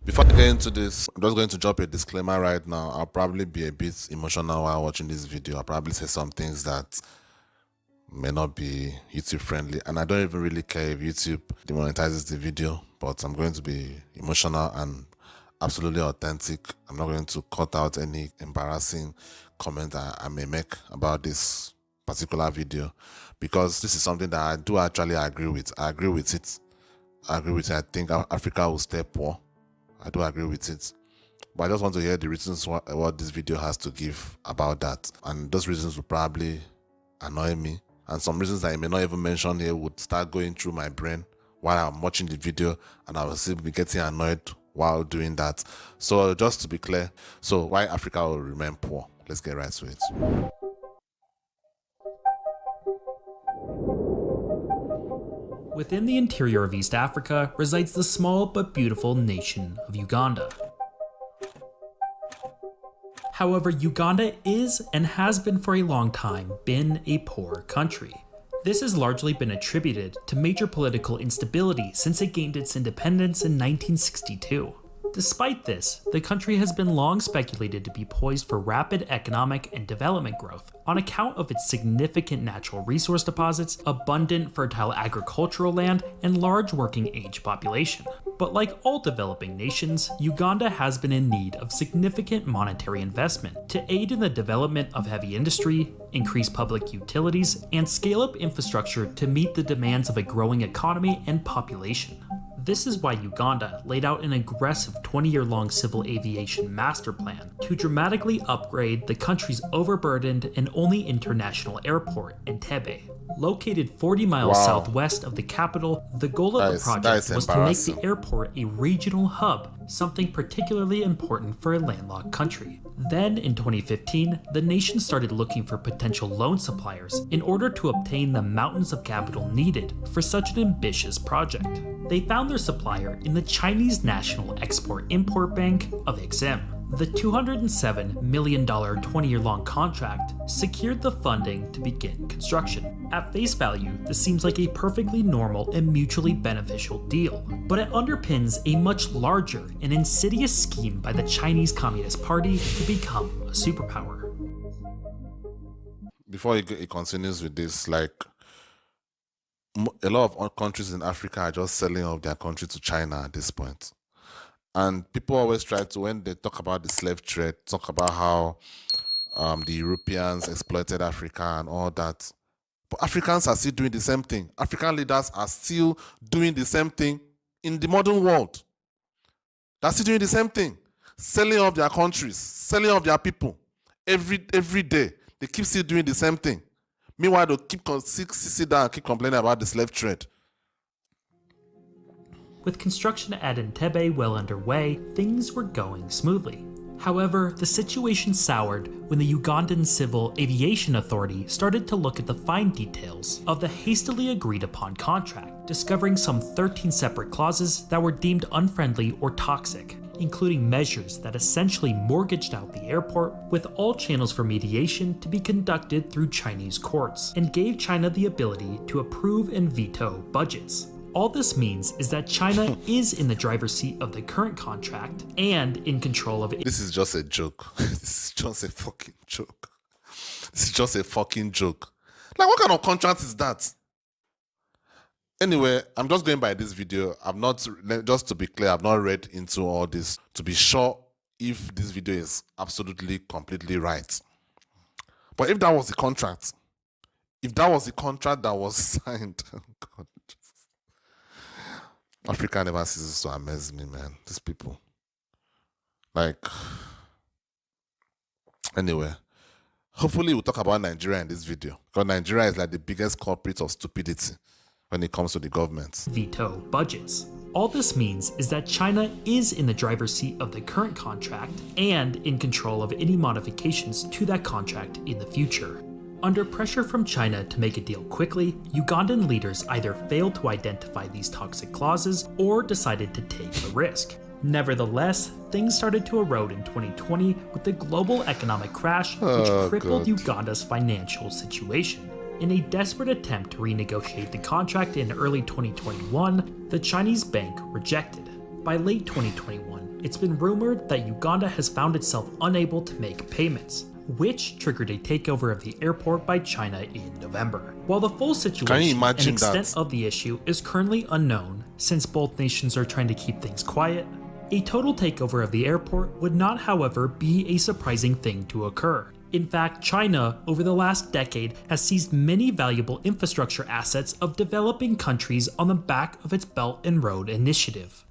Before I get into this, I'm just going to drop a disclaimer right now. I'll probably be a bit emotional while watching this video. I'll probably say some things that may not be YouTube friendly, and I don't even really care if YouTube demonetizes the video, but I'm going to be emotional and absolutely authentic. I'm not going to cut out any embarrassing comment I may make about this particular video, because this is something that I do actually agree with. I agree with it. I think Africa will stay poor. I do agree with it. But I just want to hear the reasons what this video has to give about that. And those reasons will probably annoy me. And some reasons that I may not even mention here would start going through my brain while I'm watching the video, and I will still be getting annoyed while doing that. So just to be clear, so why Africa will remain poor? Let's get right to it. Within the interior of East Africa resides the small but beautiful nation of Uganda. However, Uganda is and has been for a long time been a poor country. This has largely been attributed to major political instability since it gained its independence in 1962. Despite this, the country has been long speculated to be poised for rapid economic and development growth on account of its significant natural resource deposits, abundant fertile agricultural land, and large working age population. But like all developing nations, Uganda has been in need of significant monetary investment to aid in the development of heavy industry, increase public utilities, and scale up infrastructure to meet the demands of a growing economy and population. This is why Uganda laid out an aggressive 20-year-long civil aviation master plan to dramatically upgrade the country's overburdened and only international airport, Entebbe. Located 40 miles southwest of the capital, the goal of the project was to make the airport a regional hub, something particularly important for a landlocked country. Then, in 2015, the nation started looking for potential loan suppliers in order to obtain the mountains of capital needed for such an ambitious project. They found their supplier in the Chinese National Export-Import Bank of Exim. The $207 million 20-year-long contract secured the funding to begin construction. At face value, this seems like a perfectly normal and mutually beneficial deal, but it underpins a much larger and insidious scheme by the Chinese Communist Party to become a superpower. Before it continues with this, like, a lot of countries in Africa are just selling off their country to China at this point. And people always try to, when they talk about the slave trade, talk about how the Europeans exploited Africa and all that. But Africans are still doing the same thing. African leaders are still doing the same thing in the modern world. They're still doing the same thing. Selling off their countries, selling off their people. Every day, they keep still doing the same thing. Meanwhile, they'll sit down and keep complaining about the slave trade. With construction at Entebbe well underway, things were going smoothly. However, the situation soured when the Ugandan Civil Aviation Authority started to look at the fine details of the hastily agreed upon contract, discovering some 13 separate clauses that were deemed unfriendly or toxic, including measures that essentially mortgaged out the airport, with all channels for mediation to be conducted through Chinese courts, and gave China the ability to approve and veto budgets. All this means is that China is in the driver's seat of the current contract and in control of it. This is just a joke. This is just a fucking joke. This is just a fucking joke. Like, what kind of contract is that? Anyway, I'm just going by this video. I've not, just to be clear, I've not read into all this to be sure if this video is absolutely, completely right. But if that was the contract, that was signed, oh God. Africa never ceases to amaze me, man. These people. Like, anyway, hopefully we'll talk about Nigeria in this video, because Nigeria is like the biggest culprit of stupidity when it comes to the government. Veto budgets. All this means is that China is in the driver's seat of the current contract and in control of any modifications to that contract in the future. Under pressure from China to make a deal quickly, Ugandan leaders either failed to identify these toxic clauses or decided to take the risk. Nevertheless, things started to erode in 2020 with the global economic crash, which crippled Uganda's financial situation. In a desperate attempt to renegotiate the contract in early 2021, the Chinese bank rejected. By late 2021, it's been rumored that Uganda has found itself unable to make payments, which triggered a takeover of the airport by China in November. While the full situation and extent of the issue is currently unknown, since both nations are trying to keep things quiet, a total takeover of the airport would not, however, be a surprising thing to occur. In fact, China, over the last decade, has seized many valuable infrastructure assets of developing countries on the back of its Belt and Road Initiative.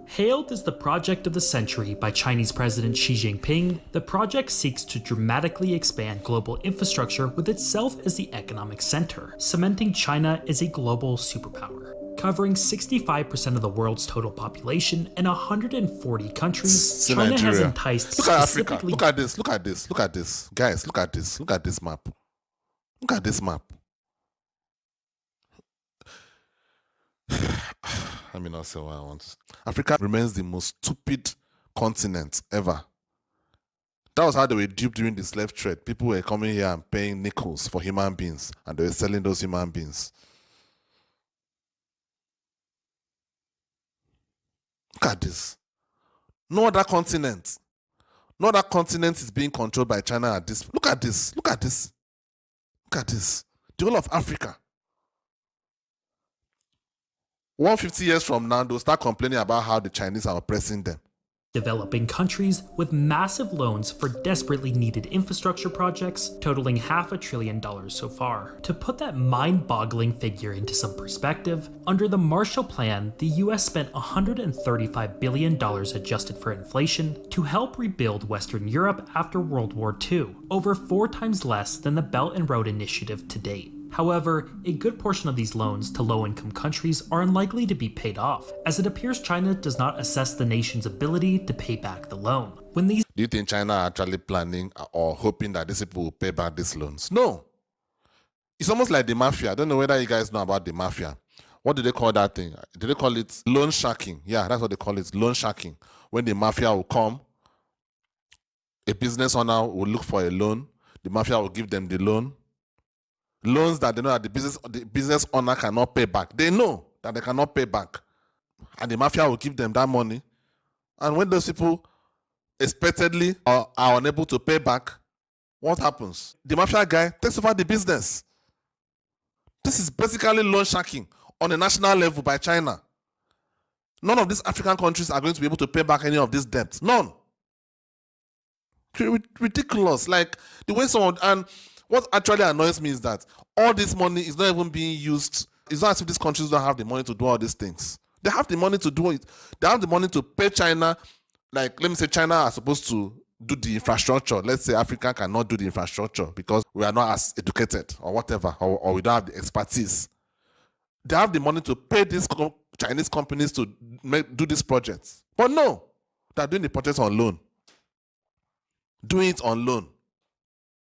Hailed as the project of the century by Chinese President Xi Jinping, the project seeks to dramatically expand global infrastructure with itself as the economic center, cementing China as a global superpower. Covering 65% of the world's total population and 140 countries, China Nigeria has enticed Look at Africa. Look at this. Look at this. Look at this. Guys, look at this. Look at this map. Look at this map. Let me not say what I want. Africa remains the most stupid continent ever. That was how they were duped during the slave trade. People were coming here and paying nickels for human beings, and they were selling those human beings. Look at this. No other continent is being controlled by China at this. Look at this. Look at this. Look at this. The whole of Africa. 150 years from now, they'll start complaining about how the Chinese are oppressing them. Developing countries with massive loans for desperately needed infrastructure projects totaling $500 billion so far. To put that mind-boggling figure into some perspective, under the Marshall Plan, the US spent $135 billion adjusted for inflation to help rebuild Western Europe after World War II, over 4 times less than the Belt and Road Initiative to date. However, a good portion of these loans to low-income countries are unlikely to be paid off, as it appears China does not assess the nation's ability to pay back the loan. Do you think China are actually planning or hoping that these people will pay back these loans? No. It's almost like the mafia. I don't know whether you guys know about the mafia. What do they call that thing? Do they call it loan sharking? Yeah, that's what they call it, loan sharking. When the mafia will come, a business owner will look for a loan, the mafia will give them the loan. Loans that they know that the business owner cannot pay back. They know that they cannot pay back. And the mafia will give them that money. And when those people expectedly are unable to pay back, what happens? The mafia guy takes over the business. This is basically loan sharking on a national level by China. None of these African countries are going to be able to pay back any of these debts. None. Ridiculous. Like the way someone... And what actually annoys me is that all this money is not even being used. It's not as if these countries don't have the money to do all these things. They have the money to do it. They have the money to pay China. Like, let me say China are supposed to do the infrastructure. Let's say Africa cannot do the infrastructure because we are not as educated or whatever, or we don't have the expertise. They have the money to pay these Chinese companies to do these projects. But no, they're doing the projects on loan. Doing it on loan.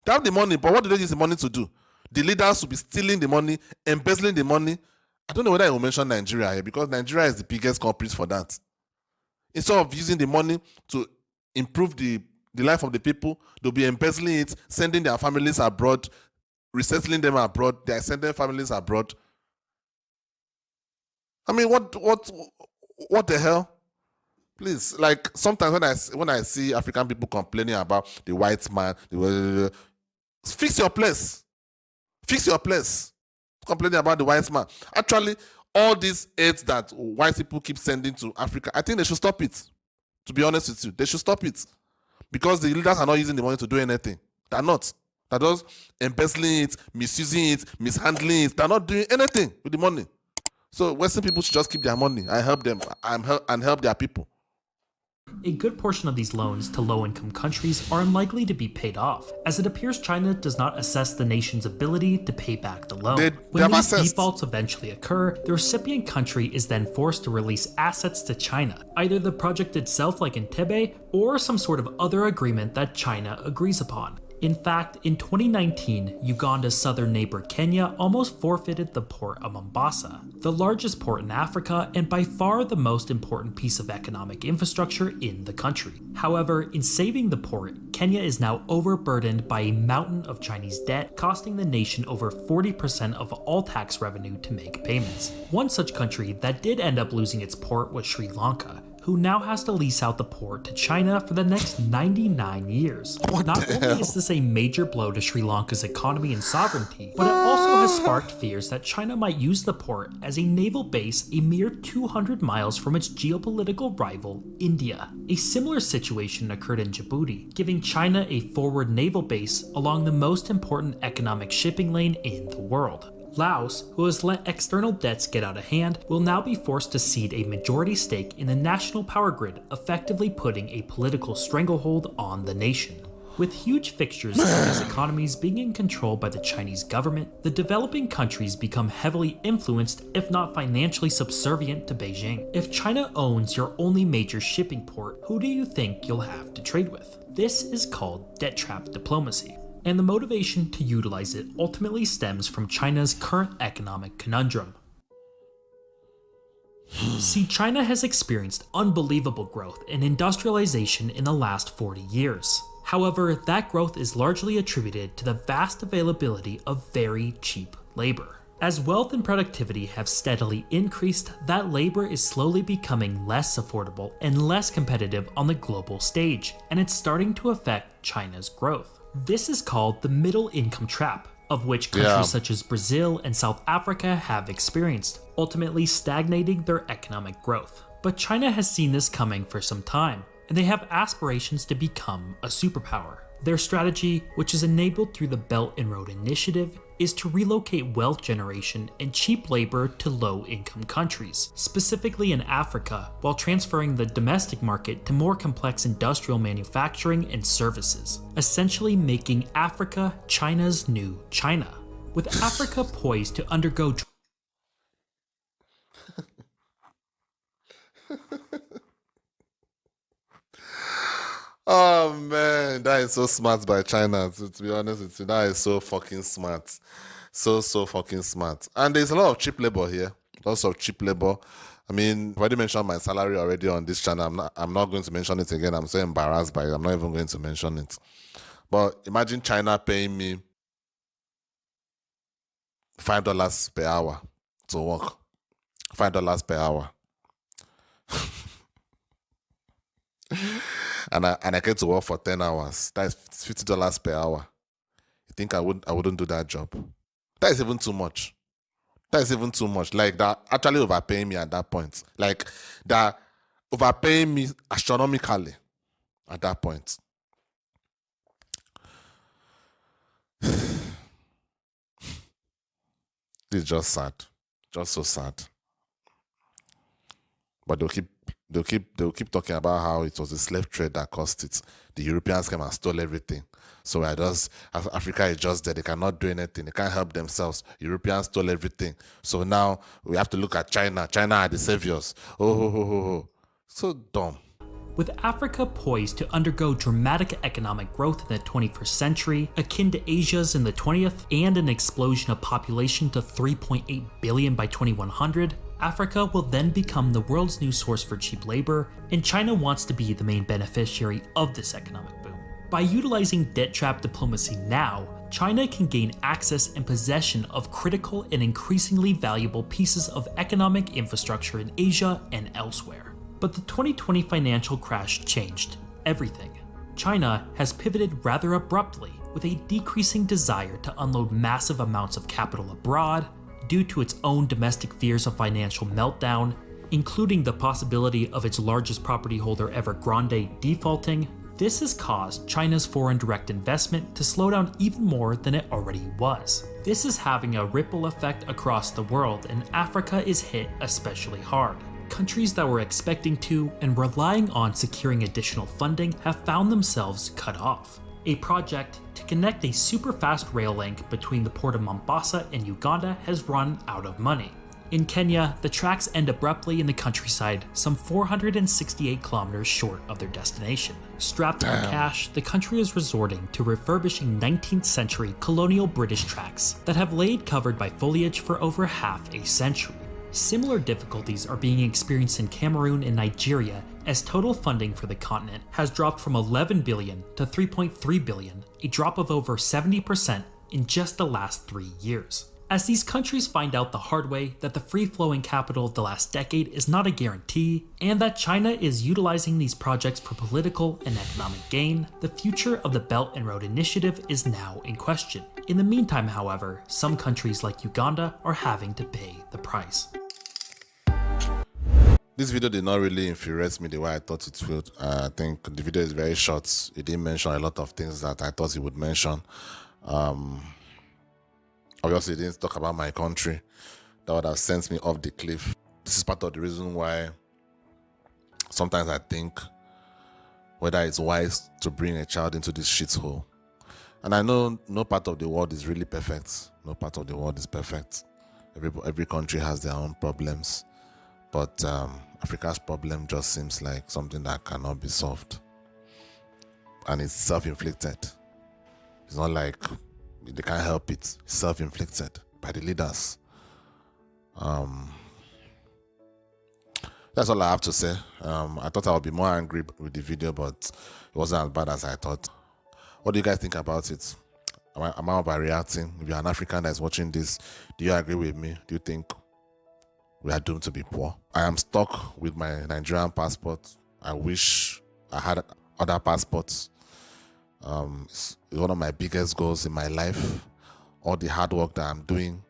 They have the money, but what do they use the money to do? The leaders will be stealing the money, embezzling the money. I don't know whether I will mention Nigeria here because Nigeria is the biggest culprit for that. Instead of using the money to improve the life of the people, they'll be embezzling it, sending their families abroad, resettling them abroad, they're sending families abroad. I mean, what the hell? Please, like sometimes when I see African people complaining about the white man, fix your place. Fix your place. Complaining about the white man. Actually, all these aids that white people keep sending to Africa, I think they should stop it. To be honest with you, they should stop it. Because the leaders are not using the money to do anything. They're not. They're just embezzling it, misusing it, mishandling it. They're not doing anything with the money. So Western people should just keep their money and help them and help their people. A good portion of these loans to low-income countries are unlikely to be paid off, as it appears China does not assess the nation's ability to pay back the loan. When these defaults eventually occur, the recipient country is then forced to release assets to China, either the project itself like in Entebbe, or some sort of other agreement that China agrees upon. In fact, in 2019, Uganda's southern neighbor Kenya almost forfeited the port of Mombasa, the largest port in Africa and by far the most important piece of economic infrastructure in the country. However, in saving the port, Kenya is now overburdened by a mountain of Chinese debt, costing the nation over 40% of all tax revenue to make payments. One such country that did end up losing its port was Sri Lanka, who now has to lease out the port to China for the next 99 years. Not only is this a major blow to Sri Lanka's economy and sovereignty, but it also has sparked fears that China might use the port as a naval base a mere 200 miles from its geopolitical rival, India. A similar situation occurred in Djibouti, giving China a forward naval base along the most important economic shipping lane in the world. Laos, who has let external debts get out of hand, will now be forced to cede a majority stake in the national power grid, effectively putting a political stranglehold on the nation. With huge fixtures of these economies being in control by the Chinese government, the developing countries become heavily influenced, if not financially subservient, to Beijing. If China owns your only major shipping port, who do you think you'll have to trade with? This is called debt trap diplomacy, and the motivation to utilize it ultimately stems from China's current economic conundrum. See, China has experienced unbelievable growth and industrialization in the last 40 years. However, that growth is largely attributed to the vast availability of very cheap labor. As wealth and productivity have steadily increased, that labor is slowly becoming less affordable and less competitive on the global stage, and it's starting to affect China's growth. This is called the middle income trap, of which countries such as Brazil and South Africa have experienced, ultimately stagnating their economic growth. But China has seen this coming for some time, and they have aspirations to become a superpower. Their strategy, which is enabled through the Belt and Road Initiative, is to relocate wealth generation and cheap labor to low-income countries, specifically in Africa, while transferring the domestic market to more complex industrial manufacturing and services, essentially making Africa China's new China. With Africa poised to undergo Oh man, that is so smart by China. To be honest with you, that is so fucking smart. So fucking smart. And there's a lot of cheap labor here. Lots of cheap labor. I mean, I've already mentioned my salary already on this channel. I'm not going to mention it again. I'm so embarrassed by it. I'm not even going to mention it. But imagine China paying me $5 per hour to work. $5 per hour. And I get to work for 10 hours. That is $50 per hour. You think I wouldn't do that job? That is even too much. That is even too much. Like, they're actually overpaying me at that point. Like, they're overpaying me astronomically at that point. It's just sad. Just so sad. But they'll keep talking about how it was the slave trade that caused it. The Europeans came and stole everything. So Africa is just there. They cannot do anything. They can't help themselves. Europeans stole everything. So now we have to look at China. China are the saviors. Oh. So dumb. With Africa poised to undergo dramatic economic growth in the 21st century, akin to Asia's in the 20th, and an explosion of population to 3.8 billion by 2100, Africa will then become the world's new source for cheap labor, and China wants to be the main beneficiary of this economic boom. By utilizing debt trap diplomacy now, China can gain access and possession of critical and increasingly valuable pieces of economic infrastructure in Asia and elsewhere. But the 2020 financial crash changed everything. China has pivoted rather abruptly, with a decreasing desire to unload massive amounts of capital abroad due to its own domestic fears of financial meltdown, including the possibility of its largest property holder Evergrande defaulting. This has caused China's foreign direct investment to slow down even more than it already was. This is having a ripple effect across the world, and Africa is hit especially hard. Countries that were expecting to and relying on securing additional funding have found themselves cut off. A project to connect a super fast rail link between the port of Mombasa and Uganda has run out of money. In Kenya, the tracks end abruptly in the countryside, some 468 kilometers short of their destination. Strapped for cash, the country is resorting to refurbishing 19th century colonial British tracks that have laid covered by foliage for over half a century. Similar difficulties are being experienced in Cameroon and Nigeria as total funding for the continent has dropped from 11 billion to 3.3 billion, a drop of over 70% in just the last 3 years. As these countries find out the hard way that the free-flowing capital of the last decade is not a guarantee, and that China is utilizing these projects for political and economic gain, the future of the Belt and Road Initiative is now in question. In the meantime, however, some countries like Uganda are having to pay the price. This video did not really infuriate me the way I thought it would. I think the video is very short. It didn't mention a lot of things that I thought it would mention. Obviously, it didn't talk about my country. That would have sent me off the cliff. This is part of the reason why sometimes I think whether it's wise to bring a child into this shithole. And I know no part of the world is really perfect. No part of the world is perfect. Every country has their own problems. But Africa's problem just seems like something that cannot be solved. And it's self-inflicted. It's not like they can't help it. It's self-inflicted by the leaders. That's all I have to say. I thought I would be more angry with the video, but it wasn't as bad as I thought. What do you guys think about it? Am I overreacting? If you're an African that's watching this, do you agree with me? Do you think we are doomed to be poor? I am stuck with my Nigerian passport. I wish I had other passports. It's one of my biggest goals in my life. All the hard work that I'm doing,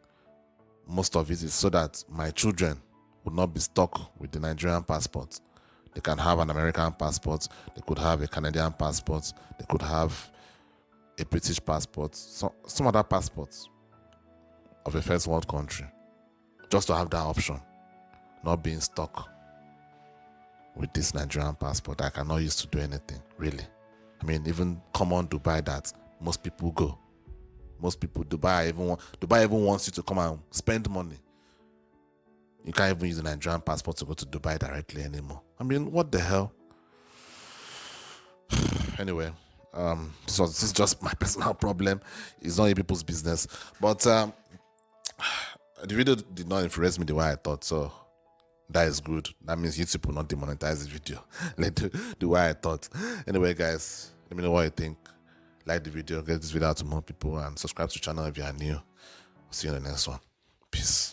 most of it is so that my children would not be stuck with the Nigerian passport. They can have an American passport, they could have a Canadian passport, they could have a British passport, some other passports of a first world country. Just to have that option, not being stuck with this Nigerian passport I cannot use to do anything, really. I mean, even common Dubai that most people go. Most people, Dubai even wants you to come and spend money. You can't even use a Nigerian passport to go to Dubai directly anymore. I mean, what the hell? Anyway, this is just my personal problem. It's not in people's business. But the video did not influence me the way I thought, so that is good. That means YouTube will not demonetize this video like the way I thought. Anyway, guys, let me know what you think. Like the video, get this video out to more people, and subscribe to the channel if you are new. See you in the next one. Peace.